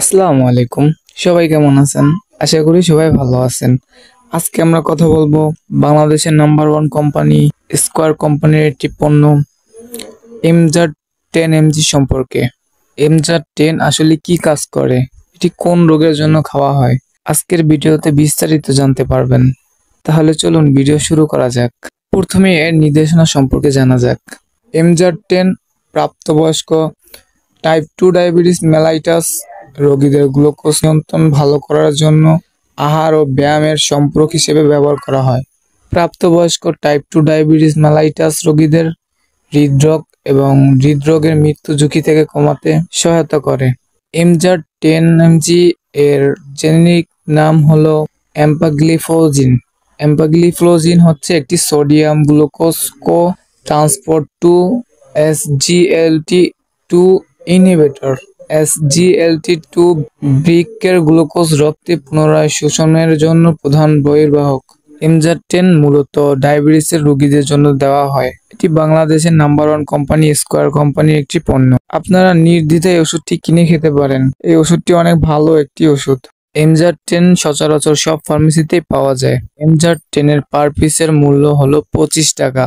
আসসালামু আলাইকুম। সবাই কেমন আছেন? আশা করি সবাই ভালো আছেন। আজকে আমরা কথা বলবো বাংলাদেশের নাম্বার ওয়ান কোম্পানি স্কয়ার কোম্পানির একটি পণ্য এমজার 10 mg সম্পর্কে। এমজার 10 আসলে কি কাজ করে, এটি কোন রোগের জন্য খাওয়া হয়, আজকের ভিডিওতে বিস্তারিত জানতে পারবেন। তাহলে চলুন ভিডিও শুরু করা যাক। প্রথমে এর নির্দেশনা সম্পর্কে জানা যাক। এমজার 10 প্রাপ্তবয়স্ক টাইপ 2 ডায়াবেটিস মেলাইটাস রোগীদের গ্লুকোজ নিয়ন্ত্রণ ভালো করার জন্য আহার ও ব্যায়ামের সম্পর্ক হিসেবে ব্যবহার করা হয়। প্রাপ্তবয়স্ক টাইপ 2 ডায়াবেটিস মেলাইটাস রোগীদের হৃদরোগ এবং হৃদরোগের মৃত্যু ঝুঁকি থেকে কমাতে সহায়তা করে। এমজার 10 mg এর জেনেরিক নাম হলো এম্পাগ্লিফ্লোজিন। এম্পাগ্লিফ্লোজিন হচ্ছে একটি sodium glucose co transport 2 SGLT2 inhibitor. SGLT2 বৃক্কের গ্লুকোজ রক্তে পুনরায় শোষণের জন্য প্রধান বহির্বাহক। এমজার 10 মূলত ডায়াবেটিসের রোগীদের জন্য দেওয়া হয়। এটি বাংলাদেশের নাম্বার ওয়ান কোম্পানি স্কয়ার কোম্পানির একটি পণ্য। আপনারা নির্দ্বিধায় ওষুধটি কিনে খেতে পারেন। এই ওষুধটি অনেক ভালো একটি ওষুধ। এমজার 10 সচরাচর সব ফার্মেসিতেই পাওয়া যায়। এমজার 10 এর পার পিসের মূল্য হলো 25 টাকা।